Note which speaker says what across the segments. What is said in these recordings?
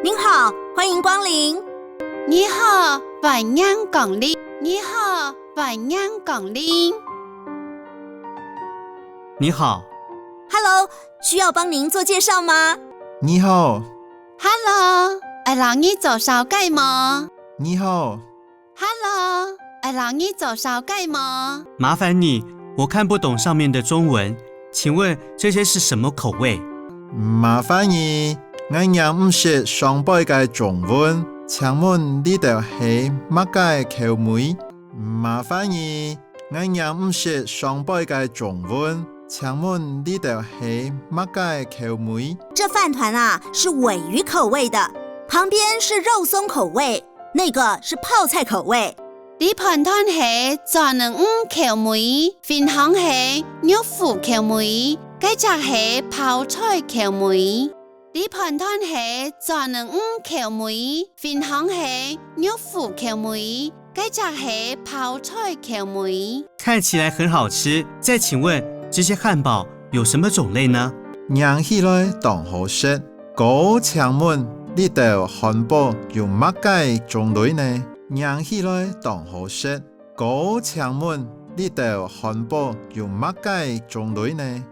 Speaker 1: 您好，欢迎光临。
Speaker 2: 你好，欢迎光临。你好，欢迎光临。
Speaker 3: 你好
Speaker 1: Hello， 需要帮您做介绍吗？
Speaker 4: 你好
Speaker 2: Hello， 爱让你做紹介嗎？
Speaker 4: 你好
Speaker 2: Hello， 爱让你做紹介嗎？
Speaker 3: 麻烦你，我看不懂上面的中文，请问这些是什么口味？
Speaker 4: 麻烦你，我也唔識上輩嘅中文，請問呢度係乜嘅口味？麻煩你，我也唔識上輩嘅中文，請問呢度係乜嘅口味？
Speaker 1: 这饭团啊是鲔鱼口味的，旁边是肉鬆口味，那个是泡菜口味。
Speaker 2: 呢盤湯係炸兩口味，分享係肉腐口味，繼隻係泡菜口味。呢盤湯係炸兩口味，分享係肉腐口味，繼隻係泡菜口味。
Speaker 3: 看起来很好吃，再请问这些汉堡有什么种类呢？
Speaker 4: 讓起來當好食。嗰請問呢度漢堡有乜嘅種類呢？讓起來當好食。嗰請問呢度漢堡有乜嘅種類呢？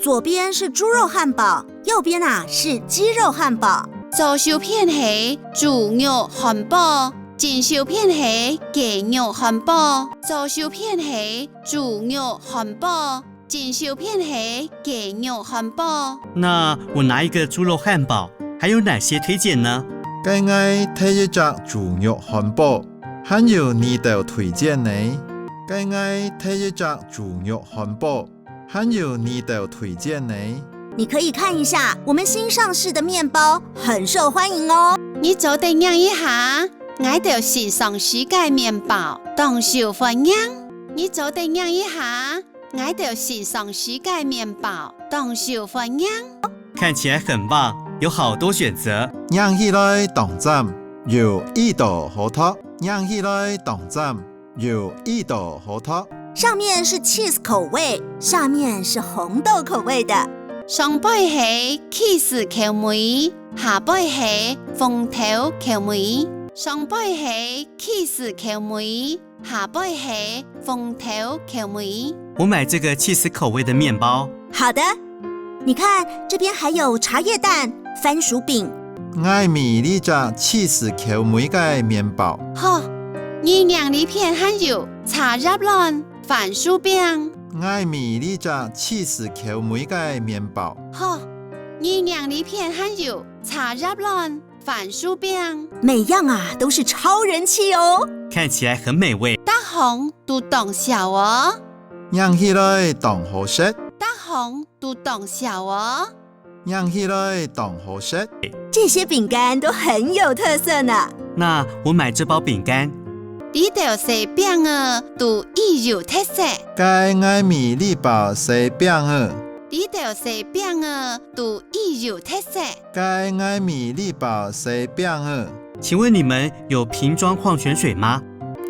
Speaker 1: 左边是猪肉汉堡，右边啊是鸡肉汉堡。
Speaker 2: 左手片係豬肉漢堡，前手片係雞肉漢堡。左手片係豬肉漢堡，前手片係雞肉漢堡。
Speaker 3: 那我拿一个猪肉汉堡，还有哪些推荐呢？
Speaker 4: 我愛睇一隻豬肉漢堡，還有呢度推薦呢？我愛睇一隻豬肉漢堡，還有呢度推薦呢？
Speaker 1: 你可以看一下我们新上市的面包，很受欢迎哦。
Speaker 2: 你做定樣一下，我哋新上市嘅麵包當受歡迎。你做定樣一下，我哋新上市嘅麵包當受歡迎。
Speaker 3: 看起来很棒，有好多选择。
Speaker 4: 讓起來當站，有一道好托。讓起來當站，有一道好托。
Speaker 1: 上面是 cheese 口味，下面是红豆口味的。
Speaker 2: 上杯係 cheese 口味，下杯係鳳頭口味。上杯係 cheese 口味，下杯係鳳頭口味。
Speaker 3: 我买这个起司口味的面包。
Speaker 1: 好的，你看这边还有茶叶蛋、番薯餅。
Speaker 4: 愛米呢隻cheese口味嘅麵包。
Speaker 2: 好，你兩呢片還有茶葉卵、番薯餅。
Speaker 4: 愛米呢隻cheese口味嘅麵包。
Speaker 2: 好，你兩呢片還有茶葉卵、番薯餅。
Speaker 1: 每樣啊都是超人氣哦。
Speaker 3: 看起来很美味。
Speaker 2: 大紅都當小哦，
Speaker 4: 讓起來當好食。
Speaker 2: 大紅都當小哦。
Speaker 4: 讓起來當好食。
Speaker 1: 這些餅乾都很有特色呢。
Speaker 3: 那我买这包饼干。
Speaker 2: 呢度食餅啊都意有特色。
Speaker 4: 我愛米呢包食餅兒。
Speaker 2: 呢度食餅啊都意有特色。
Speaker 4: 我愛米呢包食餅兒。
Speaker 3: 请问你们有瓶裝礦泉水嗎？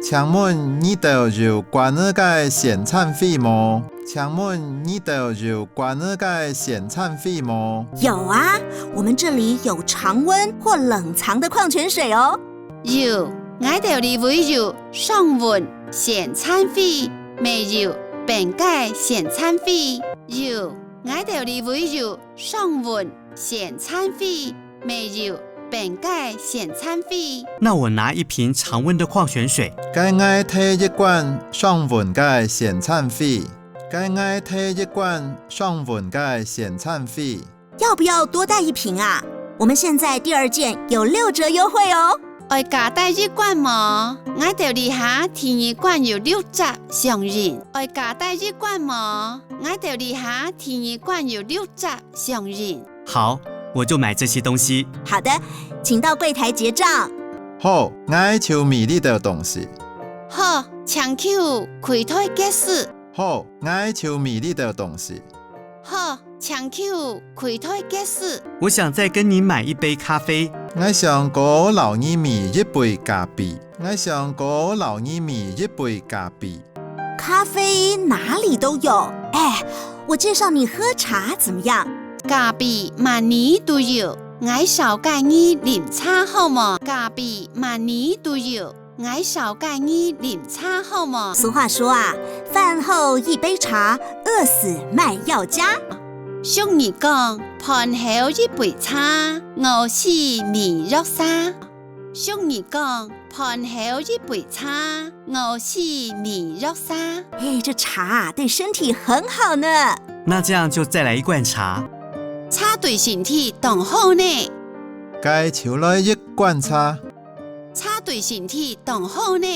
Speaker 4: 請問呢度有關二嘅現餐費嗎？請問呢度有關二嘅現餐費嗎？
Speaker 1: 有啊，我們這裡有常溫或冷藏的礦泉水哦。
Speaker 2: 有，我哋呢會有常溫現餐費，沒有瓶蓋現餐費。有，我哋呢會有常溫現餐費，沒有瓶蓋現餐費。
Speaker 3: 那我拿一瓶常温的矿泉水。
Speaker 4: 我愛睇一罐常溫嘅現餐費。我愛睇一罐常溫嘅現餐費。
Speaker 1: 要不要多帶一瓶啊？我們現在第二件有6折優惠哦。
Speaker 2: 愛加帶一罐嗎？我哋呢下第二罐有6折上癮。愛加帶一罐嗎？我哋呢下第二罐有6折上癮。
Speaker 3: 好，我就買這些東西。
Speaker 1: 好的，請到櫃檯結賬。
Speaker 4: 好，我愛超米呢度東西。
Speaker 2: 好，請求櫃台結束。
Speaker 4: 好，我愛超米呢度東西。
Speaker 2: 好，請求櫃台結束。
Speaker 3: 我想再跟你買一杯咖啡。
Speaker 4: 我想嗰留意米一杯咖啡。我想嗰留意米一杯咖啡。
Speaker 1: 咖啡哪裡都有，哎，我介紹你喝茶怎麼樣？
Speaker 2: 咖啡萬年都有，我少介意啉茶好麼？咖啡萬年都有，我少介意啉茶好麼？
Speaker 1: 俗话说啊，饭后一杯茶，饿死卖药家。
Speaker 2: 俗語講，飯後一杯茶，餓死未落沙。俗語講，飯後一杯茶，餓死未落沙。
Speaker 1: 哎，这茶啊，对身体很好呢。
Speaker 3: 那这样就再来一罐茶。
Speaker 2: 茶對身體當好呢。
Speaker 4: 該潮來一罐茶，
Speaker 2: 茶對身體當好呢。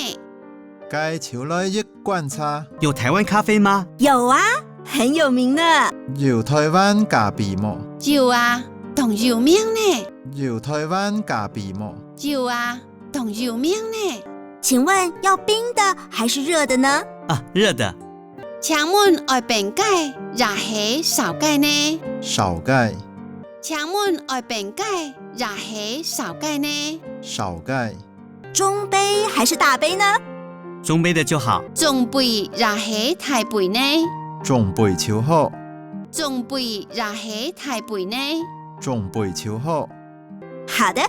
Speaker 4: 該潮來一罐茶。
Speaker 3: 有台灣咖啡嗎？
Speaker 1: 有啊，很有名呢。
Speaker 4: 有台灣咖啡麼？
Speaker 2: 有啊，當有名呢。
Speaker 4: 有台灣咖啡麼？
Speaker 2: 有啊，當有名呢。
Speaker 1: 请问要冰的还是热的呢？
Speaker 3: 啊，热的。
Speaker 2: 請問愛冰解，還是少解呢？
Speaker 4: 少解，
Speaker 2: 請問愛冰解，還是少解呢？
Speaker 4: 少解。
Speaker 1: 中杯还是大杯呢？
Speaker 3: 中杯的就好。
Speaker 2: 中杯還是大杯呢？
Speaker 4: 中杯超好，
Speaker 2: 中杯還是大杯呢？
Speaker 4: 中杯超好。
Speaker 1: 好的，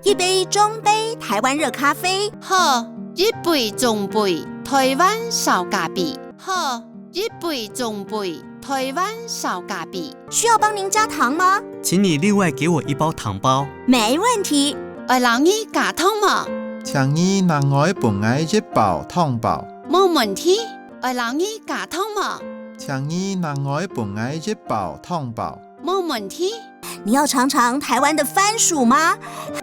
Speaker 1: 一杯中杯台湾热咖啡。
Speaker 2: 好，一杯中杯台灣少咖啡。好，一杯中杯台灣少咖啡。
Speaker 1: 需要幫您加糖嗎？
Speaker 3: 请你另外给我一包糖包。
Speaker 1: 没问题。
Speaker 2: 愛留意加糖嗎？
Speaker 4: 請你另外幫我一包糖包。
Speaker 2: 冇問題。愛留意加糖嗎？
Speaker 4: 請你另外幫我一包糖包。
Speaker 2: 冇問題。
Speaker 1: 你要嘗嘗台灣的番薯嗎？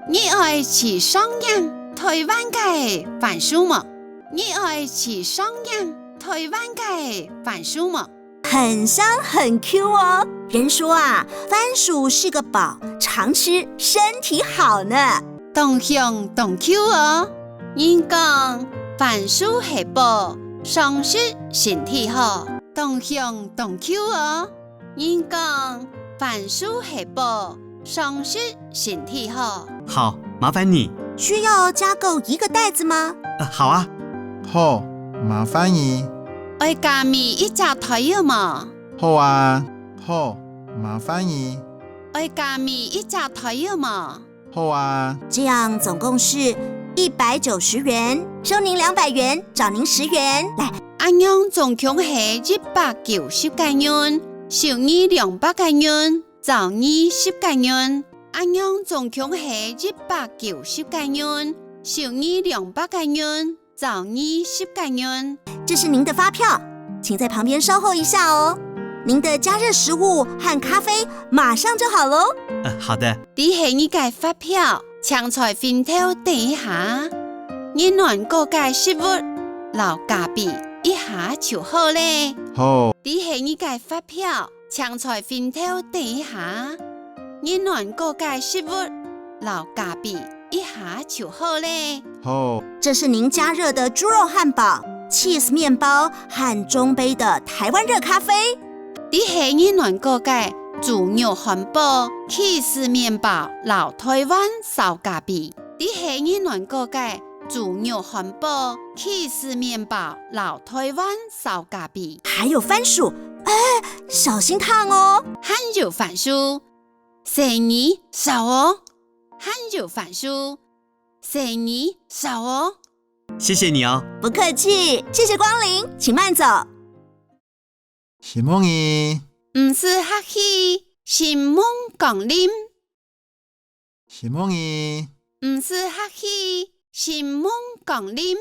Speaker 2: 你愛吃雙樣台灣嘅番薯嗎？你愛吃雙樣台灣嘅番薯嗎？
Speaker 1: 很香很 Q 哦。人說啊，番薯是個寶，常吃身體好呢。
Speaker 2: 當香當 Q 哦。人講番薯係寶，常食身體好。當香當 Q 哦。人講番薯係寶，常食身體好。
Speaker 3: 好，麻烦你。
Speaker 1: 需要加購一個袋子嗎？
Speaker 3: 好啊。
Speaker 4: 好，麻煩你。
Speaker 2: 愛加米一隻台藥嗎？
Speaker 4: 好啊，好，麻煩你。
Speaker 2: 愛加米一隻台藥嗎？
Speaker 4: 好啊，
Speaker 1: 這樣總共是190元，收您200元，找您10元。來，
Speaker 2: 按樣總共係190個元，收你200個元，找你10個元。按樣總共係190個元，收你200個元，找你10個元。
Speaker 1: 這是您的發票，請在旁邊稍後一下哦。您的加熱食物和咖啡馬上就好嘍。
Speaker 3: 好的。
Speaker 2: 你係你嘅發票，請在分頭等一下。你亂個嘅食物，留咖啡一下就好咧。
Speaker 4: 好，
Speaker 2: 你係你嘅發票，請在分頭等一下。你亂個嘅食物，留咖啡一下就好咧。
Speaker 4: 好，
Speaker 1: 這是您加熱的豬肉漢堡、cheese 麵包和中杯的台灣熱咖啡。
Speaker 2: 你係你亂個嘅豬肉漢堡、cheese 麵包、留台灣燒咖啡。你係你亂個嘅豬肉漢堡、cheese 麵包、留台灣燒咖啡。
Speaker 1: 還有番薯，哎，小心燙哦。
Speaker 2: 還有番薯，生意少哦。還有番薯，生意少哦。
Speaker 3: 謝謝你哦。
Speaker 1: 不客氣，謝謝光臨，請慢走。
Speaker 4: 是夢兒，
Speaker 2: 唔是客氣，新夢降臨。
Speaker 4: 是夢兒。
Speaker 2: 唔是客氣，新夢降臨。